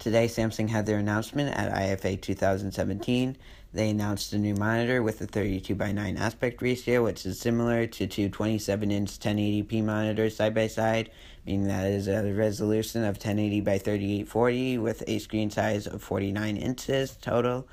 Today, Samsung had their announcement at IFA 2017. They announced a new monitor with a 32:9 aspect ratio, which is similar to two 27-inch 1080p monitors side by side, meaning that it is a resolution of 1080 by 3840 with a screen size of 49 inches total,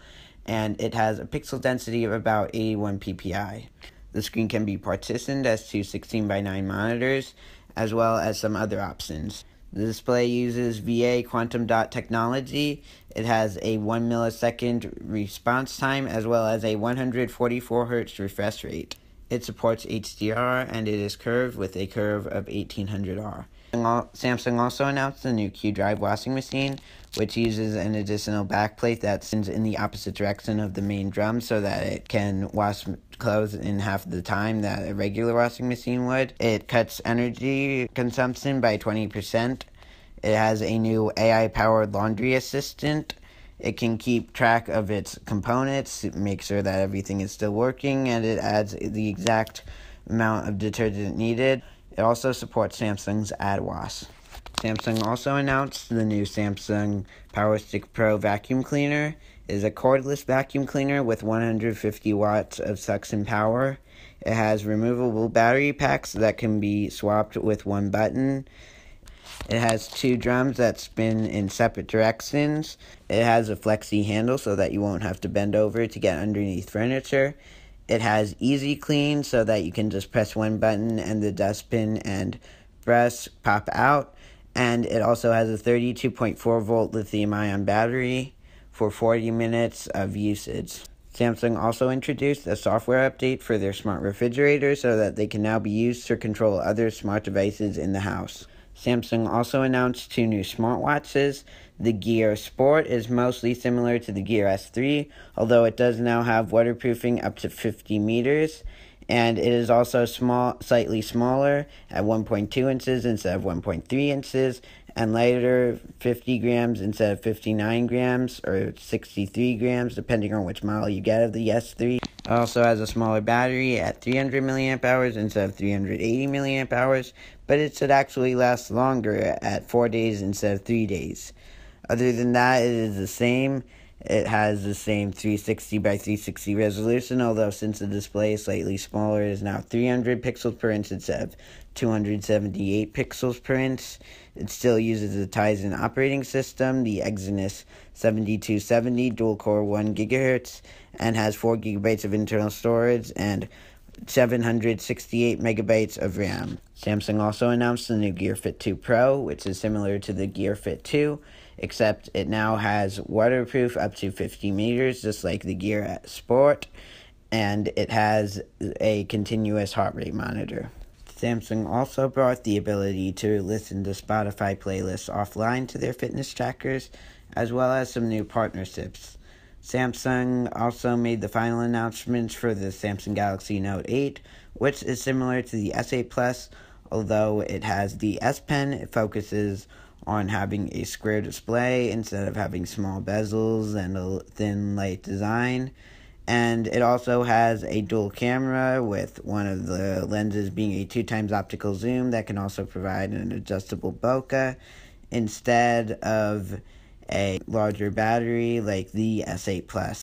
and it has a pixel density of about 81 ppi. The screen can be partitioned as two 16:9 monitors, as well as some other options. The display uses VA quantum dot technology. It has a 1 millisecond response time as well as a 144 Hz refresh rate. It supports HDR and it is curved with a curve of 1800R. Samsung also announced the new Q-Drive washing machine, which uses an additional backplate that spins in the opposite direction of the main drum so that it can wash clothes in half the time that a regular washing machine would. It cuts energy consumption by 20%. It has a new AI-powered laundry assistant. It can keep track of its components, make sure that everything is still working, and it adds the exact amount of detergent needed. It also supports Samsung's AdWash. Samsung also announced the new Samsung PowerStick Pro vacuum cleaner. It is a cordless vacuum cleaner with 150 watts of suction power. It has removable battery packs that can be swapped with one button. It has two drums that spin in separate directions. It has a flexi handle so that you won't have to bend over to get underneath furniture. It has easy clean so that you can just press one button and the dustbin and brush pop out. And it also has a 32.4 volt lithium ion battery for 40 minutes of usage. Samsung also introduced a software update for their smart refrigerator so that they can now be used to control other smart devices in the house. Samsung also announced two new smartwatches. The Gear Sport is mostly similar to the Gear S3, although it does now have waterproofing up to 50 meters, and it is also slightly smaller at 1.2 inches instead of 1.3 inches, and lighter, 50 grams instead of 59 grams, or 63 grams, depending on which model you get of the S3. It also has a smaller battery at 300 milliamp hours instead of 380 milliamp hours, but it should actually last longer at 4 days instead of 3 days. Other than that, it is the same. It has the same 360 by 360 resolution, although since the display is slightly smaller, it is now 300 pixels per inch instead of 278 pixels per inch. It still uses the Tizen operating system, the Exynos 7270 dual-core 1 GHz, and has 4 GB of internal storage and 768 megabytes of RAM. Samsung also announced the new Gear Fit 2 Pro, which is similar to the Gear Fit 2, except it now has waterproof up to 50 meters, just like the Gear Sport, and it has a continuous heart rate monitor. Samsung also brought the ability to listen to Spotify playlists offline to their fitness trackers, as well as some new partnerships. Samsung also made the final announcements for the Samsung Galaxy Note 8, which is similar to the S8 Plus, although it has the S Pen. It focuses on having a square display instead of having small bezels and a thin, light design. And it also has a dual camera with one of the lenses being a 2x optical zoom that can also provide an adjustable bokeh instead of a larger battery like the S8 Plus.